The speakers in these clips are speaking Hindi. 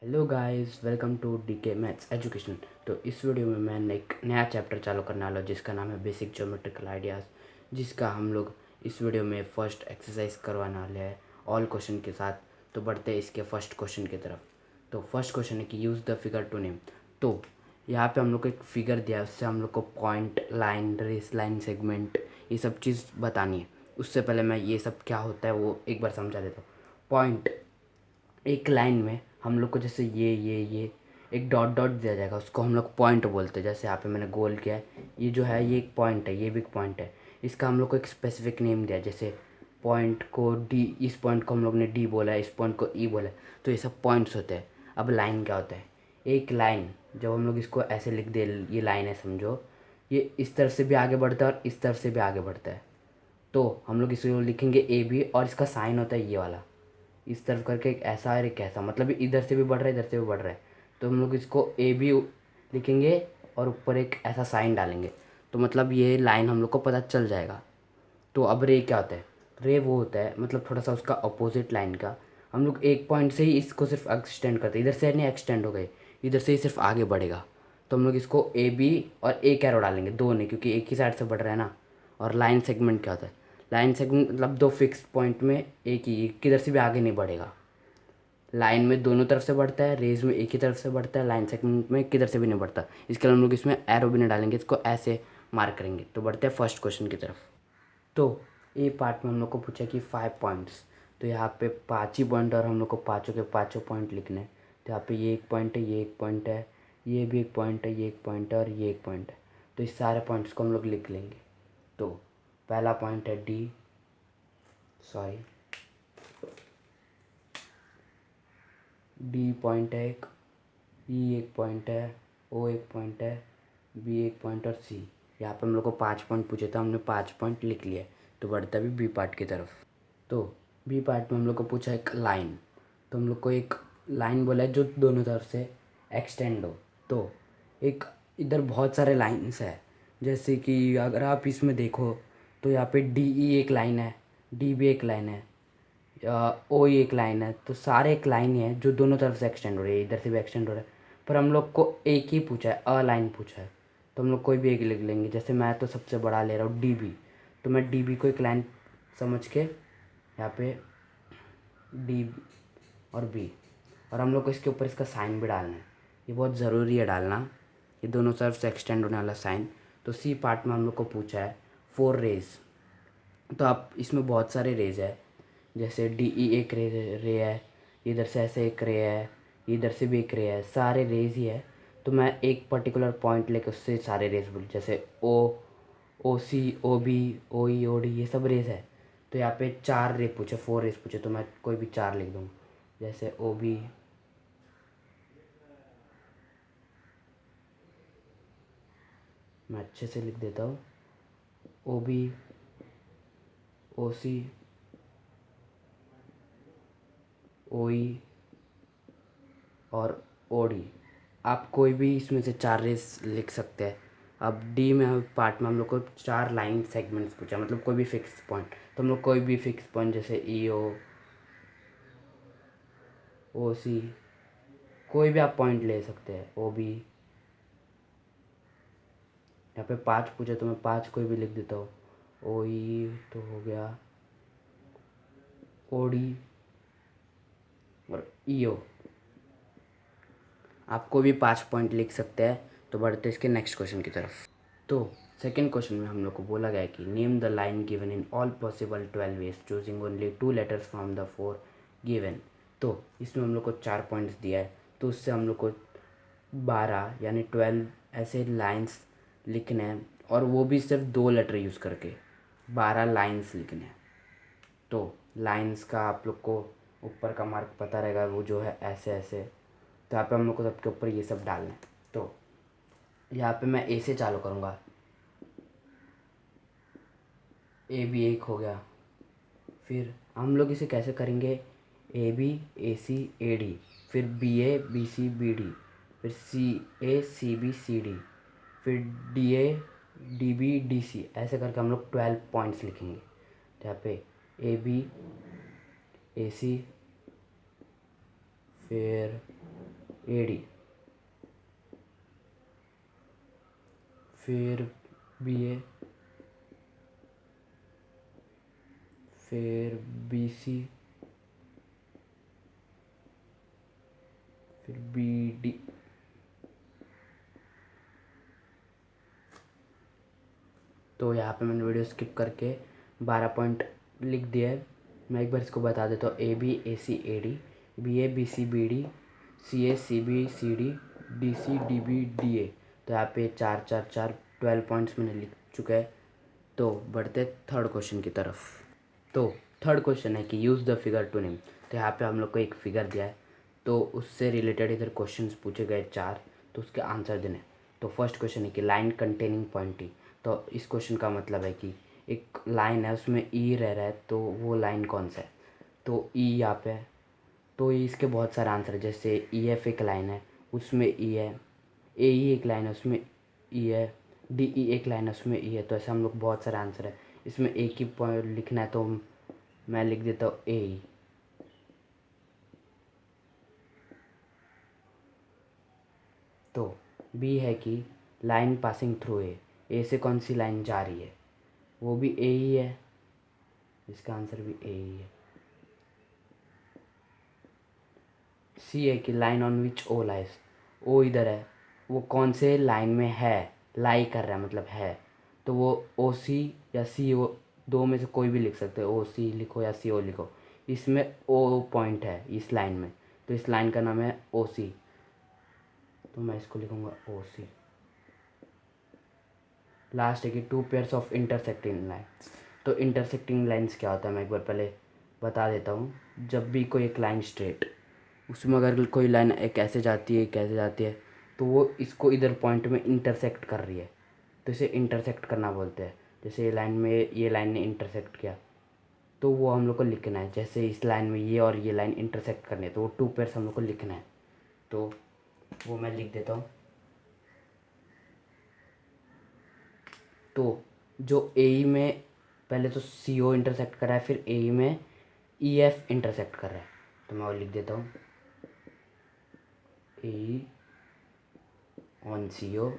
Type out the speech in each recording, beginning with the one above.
Hello guys, welcome to DK maths education. तो इस वीडियो में मैं एक नया चैप्टर चालू करने वाला हूँ जिसका नाम है बेसिक ज्योमेट्रिकल आइडियाज़, जिसका हम लोग इस वीडियो में फर्स्ट एक्सरसाइज करवाने वाले हैं ऑल क्वेश्चन के साथ। तो बढ़ते हैं इसके फर्स्ट क्वेश्चन की तरफ। तो फर्स्ट क्वेश्चन है कि use the figure to name. तो यहाँ पे हम लोग को एक फिगर दिया है, उससे हम लोग को point, line, rays line, segment, ये सब चीज़ बतानी है। उससे पहले मैं ये सब क्या होता है वो एक बार समझा देता हूँ। पॉइंट, एक लाइन में हम लोग को जैसे ये एक डॉट डॉट दिया जाएगा, उसको हम लोग पॉइंट बोलते हैं। जैसे यहाँ पे मैंने गोल किया है, ये जो है ये एक पॉइंट है, ये भी एक पॉइंट है। इसका हम लोग को एक स्पेसिफिक नेम दिया है। जैसे पॉइंट को डी, इस पॉइंट को हम लोग ने डी बोला है, इस पॉइंट को ई बोला है। तो ये सब पॉइंट्स होते हैं। अब लाइन क्या होता है? एक लाइन जब हम लोग इसको ऐसे लिख दे, ये लाइन है समझो, ये इस तरफ से भी आगे बढ़ता है और इस तरफ से भी आगे बढ़ता है। तो हम लोग इसको लिखेंगे ए बी, और इसका साइन होता है ये वाला, इस तरफ करके एक ऐसा और एक ऐसा, मतलब इधर से भी बढ़ रहा है, इधर से भी बढ़ रहा है। तो हम लोग इसको ए बी लिखेंगे और ऊपर एक ऐसा साइन डालेंगे, तो मतलब ये लाइन हम लोग को पता चल जाएगा। तो अब रे क्या होता है? रे वो होता है मतलब थोड़ा सा उसका अपोजिट लाइन का। हम लोग एक पॉइंट से ही इसको सिर्फ एक्सटेंड करते हैं, इधर से नहीं एक्सटेंड हो गए, इधर से ही सिर्फ आगे बढ़ेगा। तो हम लोग इसको ए बी और एक एरो डालेंगे, दो नहीं, क्योंकि एक ही साइड से बढ़ रहा है ना। और लाइन सेगमेंट क्या होता है? लाइन सेगमेंट मतलब दो फिक्स पॉइंट में एक ही, किधर से भी आगे नहीं बढ़ेगा। लाइन में दोनों तरफ से बढ़ता है, रेज में एक ही तरफ से बढ़ता है, लाइन सेगमेंट में किधर से भी नहीं बढ़ता। इसके लिए हम लोग इसमें एरो भी नहीं डालेंगे, इसको ऐसे मार्क करेंगे। तो बढ़ते हैं फर्स्ट क्वेश्चन की तरफ। तो ए पार्ट में हम लोग को पूछा कि 5 पॉइंट्स। तो यहाँ पे 5 ही पॉइंट और हम लोग को पाँचों के पाँचों पॉइंट लिखने हैं। तो यहाँ पे ये एक पॉइंट है, ये एक पॉइंट है, ये भी एक पॉइंट है, ये एक पॉइंट है और ये एक पॉइंट है। तो इस सारे पॉइंट्स को हम लोग लिख लेंगे। तो पहला पॉइंट है डी, सॉरी डी पॉइंट है एक, ई एक पॉइंट है, ओ एक पॉइंट है, बी एक पॉइंट और सी। यहाँ पे हम लोग को 5 पॉइंट पूछे थे, हमने 5 पॉइंट लिख लिए। तो बढ़ता है बी पार्ट की तरफ। तो बी पार्ट में हम लोग को पूछा एक लाइन। तो हम लोग को एक लाइन बोला है जो दोनों तरफ से एक्सटेंड हो। तो एक इधर बहुत सारे लाइन्स है, जैसे कि अगर आप इसमें देखो तो यहाँ पे डी ई एक लाइन है, डी भी एक लाइन है, ओ ही एक लाइन है। तो सारे एक लाइन ही है जो दोनों तरफ से एक्सटेंड हो रही है, इधर से भी एक्सटेंड हो रहा है। पर हम लोग को एक ही पूछा है, अ लाइन पूछा है। तो हम लोग कोई भी एक लिख लेंगे। जैसे मैं तो सबसे बड़ा ले रहा हूँ डी बी, तो मैं डी बी को एक लाइन समझ के यहाँ पे डी और बी, और हम लोग को इसके ऊपर इसका साइन भी डालना है। ये बहुत ज़रूरी है डालना, ये दोनों तरफ से एक्सटेंड होने वाला साइन। तो सी पार्ट में हम लोग को पूछा है 4 रेज। तो आप इसमें बहुत सारे रेज है, जैसे डी ई एक रे है, इधर से ऐसे एक रे है, इधर से भी एक रे है, सारे रेज ही है। तो मैं एक पर्टिकुलर पॉइंट लेकर उससे सारे रेज बोल, जैसे ओ, ओ सी, ओ बी, ओ ई, ओ डी, ये सब रेज है। तो यहाँ पे 4 रे पूछे, 4 रेज पूछे, तो मैं कोई भी 4 लिख दूँगा। जैसे ओ बी, मैं अच्छे से लिख देता हूँ, ओ बी, ओ सी, ओ ई और ओ डी। आप कोई भी इसमें से 4 रेस लिख सकते हैं। अब डी में हम पार्ट में हम लोग को 4 लाइन सेगमेंट्स पूछा, मतलब कोई भी फिक्स पॉइंट। तो हम लोग कोई भी फिक्स पॉइंट जैसे ई ओ, ओ सी, कोई भी आप पॉइंट ले सकते हैं, ओ बी। यहाँ पे 5 पूछे तो मैं 5 कोई भी लिख देता हूँ। ओ ई तो हो गया, ओ डी और ई ओ। आप कोई भी 5 पॉइंट लिख सकते हैं। तो बढ़ते इसके नेक्स्ट क्वेश्चन की तरफ। तो सेकेंड क्वेश्चन में हम लोग को बोला गया है कि name the line given in all possible 12 ways choosing only 2 letters from the 4 given. तो इसमें हम लोग को 4 पॉइंट्स दिया है, तो उससे हम लोग को 12 यानी 12 ऐसे लाइंस लिखने हैं, और वो भी सिर्फ 2 लेटर यूज़ करके 12 लाइंस लिखने हैं। तो लाइंस का आप लोग को ऊपर का मार्क पता रहेगा, वो जो है ऐसे ऐसे। तो यहाँ पे हम लोग को सबके ऊपर ये सब डालना है। तो यहाँ पे मैं ए से चालू करूँगा, ए बी एक हो गया। फिर हम लोग इसे कैसे करेंगे? A B, A C, A D, फिर B A, B C, B D, फिर C A, C B, C D, फिर D A, D B, D C, ऐसे करके हम लोग 12 पॉइंट्स लिखेंगे। तो यहाँ पे ए बी, ए सी, फिर ए डी, फिर बी ए, फिर बी सी, फिर बी डी। तो यहाँ पे मैंने वीडियो स्किप करके 12 पॉइंट लिख दिया है। मैं एक बार इसको बता देता हूँ। A B A C A D, B A B C B D, C B C D, D C D B D A. तो यहाँ पे 4 4 4 12 पॉइंट्स मैंने लिख चुका है। तो बढ़ते थर्ड क्वेश्चन की तरफ। तो थर्ड क्वेश्चन है कि use the figure to name. तो यहाँ पे हम लोग को एक फिगर दिया है, तो उससे रिलेटेड इधर क्वेश्चंस पूछे गए 4, तो उसके आंसर देने। तो फर्स्ट क्वेश्चन है कि लाइन कंटेनिंग पॉइंट टी। तो इस क्वेश्चन का मतलब है कि एक लाइन है, उसमें ई रह रहा है, तो वो लाइन कौन सा है। तो ई यहाँ पे है, तो इसके बहुत सारे आंसर है। जैसे ई एफ एक लाइन है, उसमें ई है। ए ई एक लाइन है, उसमें ई है। डी ई एक लाइन है, उसमें ई है। तो ऐसे हम लोग बहुत सारे आंसर है। इसमें एक ही पॉइंट लिखना है, तो मैं लिख देता हूँ ए ई। तो बी है कि लाइन पासिंग थ्रू ए से कौन सी लाइन जा रही है, वो भी ए ही है। इसका आंसर भी ए ही है। सी है कि line on which O lies, O इधर है, वो कौन से लाइन में है, लाई कर रहा है मतलब है। तो वो ओ सी या सी ओ, दो में से कोई भी लिख सकते हो। ओ सी लिखो या सी ओ लिखो। इसमें ओ पॉइंट है इस लाइन में, तो इस लाइन का नाम है ओ सी। तो मैं इसको लिखूँगा ओ सी। लास्ट है कि two pairs of intersecting line. तो इंटरसेक्टिंग लाइन्स क्या होता है, मैं एक बार पहले बता देता हूँ। जब भी कोई एक लाइन स्ट्रेट, उसमें अगर कोई लाइन एक ऐसे जाती है, कैसे जाती है, तो वो इसको इधर पॉइंट में इंटरसेक्ट कर रही है, तो इसे इंटरसेक्ट करना बोलते हैं। जैसे ये लाइन में ये लाइन ने इंटरसेक्ट किया, तो वो हम लोग को लिखना है। जैसे इस लाइन में ये और ये लाइन इंटरसेक्ट करनी है, तो वो टू पेयर्स हम लोग को लिखना है। तो वो मैं लिख देता हूँ। तो जो ए ई में पहले तो सी ओ इंटरसेक्ट कर रहा है, फिर ए ई में ई एफ इंटरसेक्ट कर रहा है, तो मैं वो लिख देता हूँ A E on C O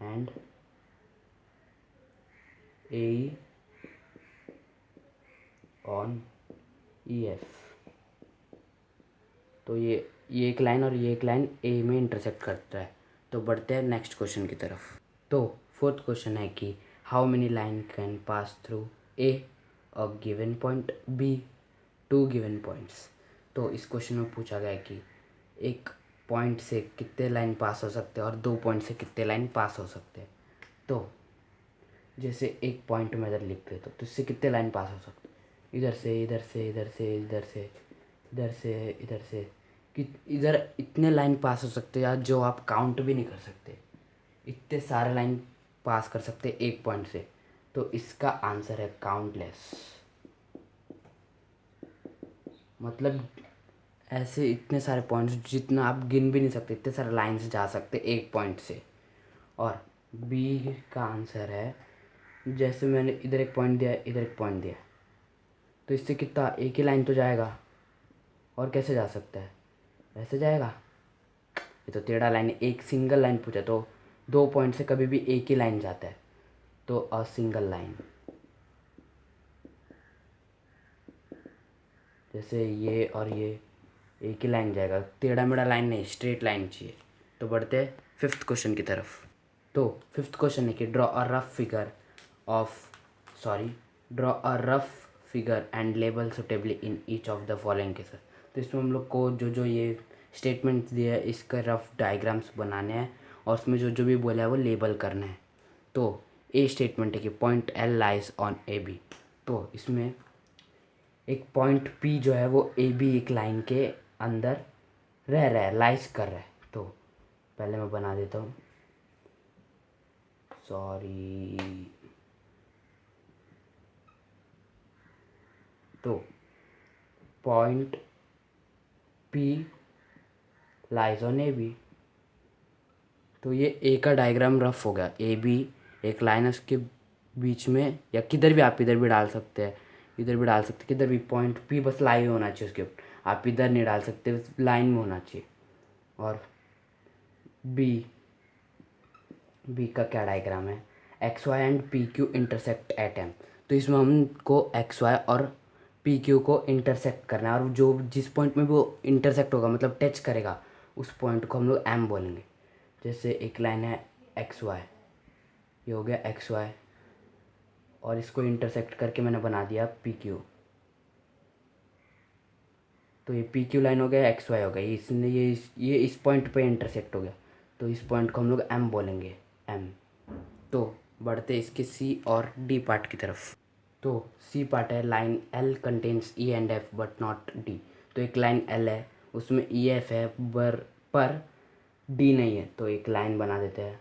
and A E on E F. तो ये एक लाइन और ये एक लाइन ए में इंटरसेक्ट करता है। तो बढ़ते हैं नेक्स्ट क्वेश्चन की तरफ। तो फोर्थ क्वेश्चन है कि how many line can pass through a a given point, B two given points. तो इस क्वेश्चन में पूछा गया है कि एक पॉइंट से कितने लाइन पास हो सकते हैं और दो पॉइंट से कितने लाइन पास हो सकते हैं। तो जैसे एक पॉइंट में इधर लिख देता, तो इससे कितने लाइन पास हो सकते हैं, इधर से इधर से इधर से इधर से इधर से इधर से, कि इधर इतने लाइन पास हो सकते हैं यार, जो आप काउंट भी नहीं कर सकते। इतने सारे लाइन पास कर सकते हैं एक पॉइंट से। तो इसका आंसर है काउंटलेस। मतलब ऐसे इतने सारे पॉइंट्स जितना आप गिन भी नहीं सकते, इतने सारे लाइन्स जा सकते एक पॉइंट से। और बी का आंसर है, जैसे मैंने इधर एक पॉइंट दिया, इधर एक पॉइंट दिया, तो इससे कितना, एक ही लाइन तो जाएगा। और कैसे जा सकता है, ऐसे जाएगा। ये तो टेढ़ा लाइन, एक सिंगल लाइन पूछा, तो दो पॉइंट से कभी भी एक ही लाइन जाता है, तो अ सिंगल लाइन। जैसे ये और ये एक ही लाइन जाएगा, टेढ़ा मेढ़ा लाइन नहीं, स्ट्रेट लाइन चाहिए। तो बढ़ते हैं फिफ्थ क्वेश्चन की तरफ। तो फिफ्थ क्वेश्चन है कि draw a rough figure draw a rough figure and label suitably in each of the following cases. तो इसमें हम लोग को जो जो ये स्टेटमेंट्स दिया है, इसका रफ डायग्राम्स बनाने हैं, और उसमें जो जो भी बोला है वो लेबल करना है। तो ए स्टेटमेंट है कि point L lies on A B. तो इसमें एक पॉइंट पी जो है वो ए बी एक लाइन के अंदर रह रहा है, लाइज कर रहा है। तो पहले मैं बना देता हूँ, सॉरी। तो point P lies on A B. तो ये ए का डायग्राम रफ हो गया। ए बी एक लाइन है, उसके बीच में, या किधर भी आप इधर भी डाल सकते हैं, इधर भी डाल सकते, किधर भी पॉइंट पी बस लाइव होना चाहिए उसके ऊपर, आप इधर नहीं डाल सकते, बस लाइन में होना चाहिए। और बी, बी का क्या डायग्राम है, X Y and P Q intersect at M. तो इसमें हमको एक्स वाई और पी क्यू को इंटरसेक्ट करना है, और जो जिस पॉइंट में वो इंटरसेक्ट होगा मतलब टच करेगा उस पॉइंट को हम लोग एम बोलेंगे। जैसे एक लाइन है एक्स वाई, ये हो गया एक्स वाई, और इसको इंटरसेक्ट करके मैंने बना दिया पी क्यू। तो ये पी क्यू लाइन हो गया, एक्स वाई हो गया, इसने ये इस पॉइंट पे इंटरसेक्ट हो गया, तो इस पॉइंट को हम लोग एम बोलेंगे, एम। तो बढ़ते इसके सी और डी पार्ट की तरफ। तो सी पार्ट है, line L contains E and F but not D. तो एक लाइन एल है, उसमें ई एफ है पर डी नहीं है, तो एक लाइन बना देते हैं।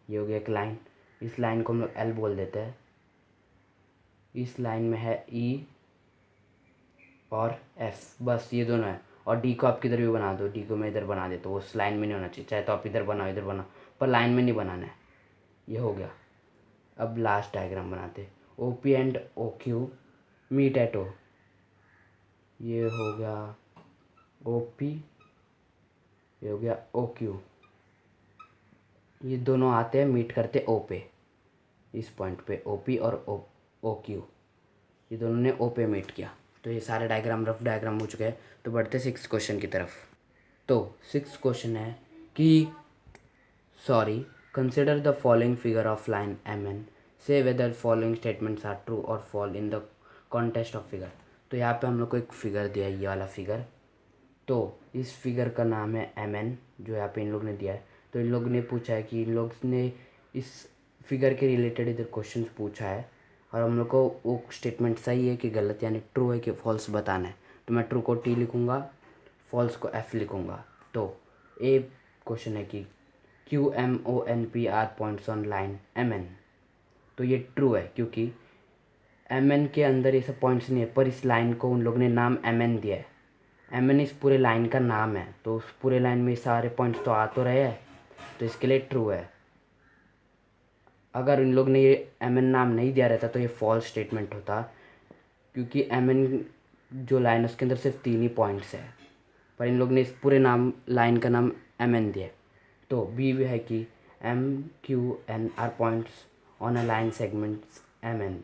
ये हो गया एक लाइन, इस लाइन को हम लोग एल बोल देते हैं। इस लाइन में है ई और एफ, बस ये दोनों है। और डी को आप किधर भी बना दो, डी को मैं इधर बना देता हूँ, उस लाइन में नहीं होना चाहिए, चाहे तो आप इधर बनाओ इधर बनाओ, पर लाइन में नहीं बनाना है। ये हो गया। अब लास्ट डायग्राम बनाते, O P and O Q meet at O. ये हो गया ओ पी, ये हो गया ओ क्यू, ये दोनों आते हैं मीट करते ओ पे, इस पॉइंट पे ओ पी और ओ क्यू, ये दोनों ने ओ पे मीट किया। तो ये सारे डायग्राम रफ डायग्राम हो चुके हैं। तो बढ़ते 6 क्वेश्चन की तरफ। तो 6 क्वेश्चन है कि sorry, consider the following figure of line M N, say whether following statements are true or false in the context of figure. तो यहाँ पे हम लोग को एक फिगर दिया है, ये वाला फिगर। तो इस फिगर का नाम है एम एन, जो यहाँ पे इन लोग ने दिया है। तो इन लोग ने पूछा है कि इन लोग ने इस फिगर के रिलेटेड इधर क्वेश्चन पूछा है, और हम लोग को वो स्टेटमेंट सही है कि गलत, यानी ट्रू है कि फॉल्स बताना है। तो मैं ट्रू को टी लिखूँगा, फॉल्स को एफ लिखूँगा। तो ए क्वेश्चन है कि Q M O N P are points on line M N. तो ये ट्रू है क्योंकि एम एन के अंदर ये सब पॉइंट्स नहीं है, पर इस लाइन को उन लोग ने नाम एम एन दिया है। एम एन इस पूरे लाइन का नाम है, तो उस पूरे लाइन में सारे पॉइंट्स तो आ तो रहे हैं, तो इसके लिए ट्रू है। अगर इन लोग ने ये एम एन नाम नहीं दिया रहता तो ये फॉल्स स्टेटमेंट होता, क्योंकि एम एन जो लाइन है उसके अंदर सिर्फ 3 ही पॉइंट्स है, पर इन लोग ने इस पूरे नाम लाइन का नाम एम एन दिया। तो बी भी है कि M Q N are points on a line segments M N.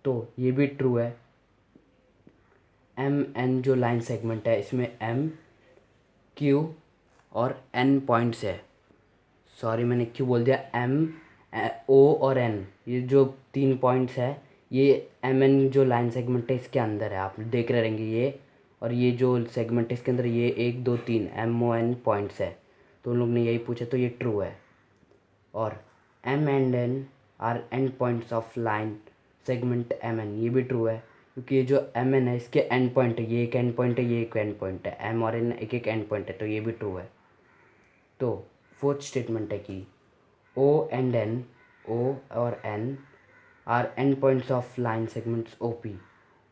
तो ये भी ट्रू है। एम एन जो लाइन सेगमेंट है इसमें एम क्यू और एन पॉइंट्स है, सॉरी मैंने क्यू बोल दिया, एम ओ और एन, ये जो 3 पॉइंट्स है ये एम एन जो लाइन सेगमेंट है इसके अंदर है, आप देख रहे रहेंगे ये। और ये जो सेगमेंट है इसके अंदर ये 1 2 3 एम ओ एन पॉइंट्स है, तो उन लोग ने यही पूछा, तो ये ट्रू है। और M and N are end points of line segment M N, ये भी ट्रू है क्योंकि ये जो एम एन है इसके एंड पॉइंट है, ये एक एंड पॉइंट है ये एक एंड पॉइंट है, एम और एन एक एक एंड पॉइंट है, तो ये भी ट्रू है। तो फोर्थ स्टेटमेंट है कि ओ एंड एन, ओ और N are end points of line segments O P.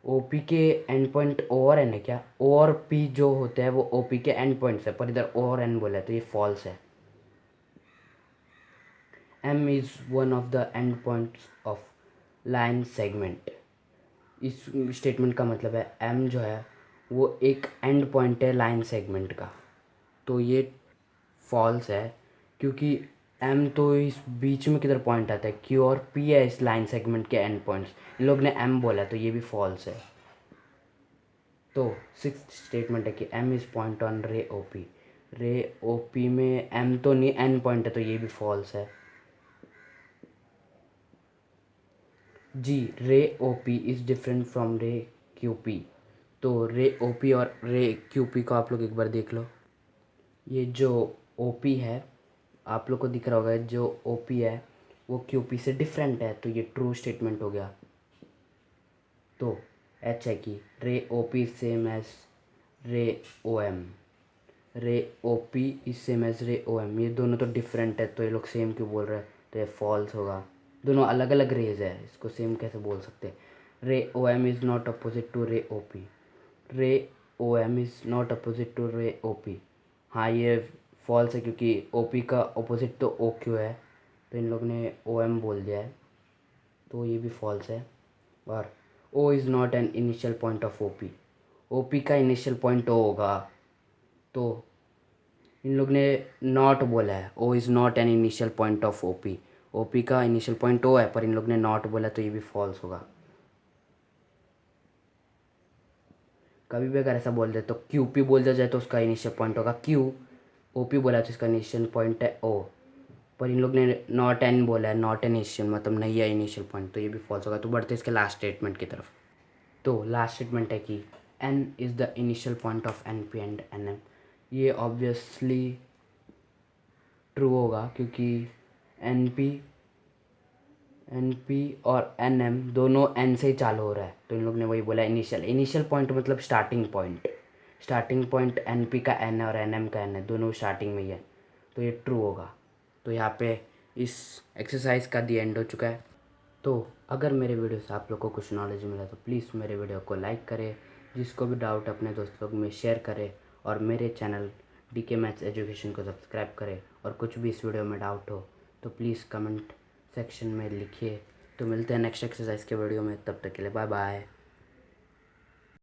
O P के एंड पॉइंट ओ और एन है क्या, ओ और पी जो होते हैं वो ओ पी के एंड पॉइंट्स है, पर इधर ओ और एन बोला है तो ये फॉल्स है। M is one of the end points of line segment. इस स्टेटमेंट का मतलब है एम जो है वो एक एंड पॉइंट है लाइन सेगमेंट का, तो ये फॉल्स है क्योंकि एम तो इस बीच में किधर पॉइंट आता है, क्यू और पी है इस लाइन सेगमेंट के एंड पॉइंट्स, इन लोग ने एम बोला तो ये भी फॉल्स है। तो सिक्स्थ स्टेटमेंट है कि एम इज़ पॉइंट ऑन रे O P. Ray O P में एम तो नहीं एन पॉइंट है, तो ये भी फॉल्स है। जी, ray O P is different from ray Q P. तो रे ओ पी और रे क्यू पी को आप लोग एक बार देख लो। ये जो ओ पी है आप लोग को दिख रहा होगा, जो ओ पी है वो क्यू पी से डिफरेंट है, तो ये ट्रू स्टेटमेंट हो गया। तो एच है कि रे O P same as ray O M. Ray O P is same as ray O M, ये दोनों तो डिफरेंट है, तो ये लोग सेम क्यों बोल रहे हैं, तो ये फॉल्स होगा। दोनों अलग अलग रेज है, इसको सेम कैसे बोल सकते हैं। Ray O M is not opposite to ray O P. Ray O M is not opposite to ray O P. हाँ ये फॉल्स है क्योंकि ओ पी का अपोजिट तो ओ क्यू है, तो इन लोग ने ओ एम बोल दिया है, तो ये भी फॉल्स है। और O is not an initial point of OP. OP का इनिशियल पॉइंट ओ होगा, तो इन लोग ने नॉट बोला है, O is not an initial point of OP. OP का इनिशियल पॉइंट ओ है पर इन लोग ने नॉट बोला, तो ये भी फॉल्स होगा। कभी भी अगर ऐसा बोल दे तो क्यूपी बोल दिया जाए तो उसका इनिशियल पॉइंट होगा क्यू। ओपी बोला तो इसका इनिशियल पॉइंट है ओ, पर इन लोग ने नॉट एन बोला है, नॉट एन इनिशियल मतलब नहीं है इनिशियल पॉइंट, तो ये भी फॉल्स होगा। तो बढ़ते इसके लास्ट स्टेटमेंट की तरफ। तो लास्ट स्टेटमेंट है कि N is the initial point of N P and N M. ये ऑब्वियसली ट्रू होगा क्योंकि एन पी और एन एम दोनों एन से ही चालू हो रहा है, तो इन लोग ने वही बोला इनिशियल पॉइंट मतलब स्टार्टिंग पॉइंट एन पी का एन है और एन एम का एन है, दोनों स्टार्टिंग में ही है, तो ये ट्रू होगा। तो यहाँ पे इस एक्सरसाइज का दी एंड हो चुका है। तो अगर मेरे वीडियो से आप लोग को कुछ नॉलेज मिला तो प्लीज़ मेरे वीडियो को लाइक करें, जिसको भी डाउट अपने दोस्त लोग में शेयर करें, और मेरे चैनल डीके मैथ्स एजुकेशन को सब्सक्राइब करें। और कुछ भी इस वीडियो में डाउट हो तो प्लीज़ कमेंट सेक्शन में लिखिए। तो मिलते हैं नेक्स्ट एक्सरसाइज के वीडियो में, तब तक के लिए बाय बाय।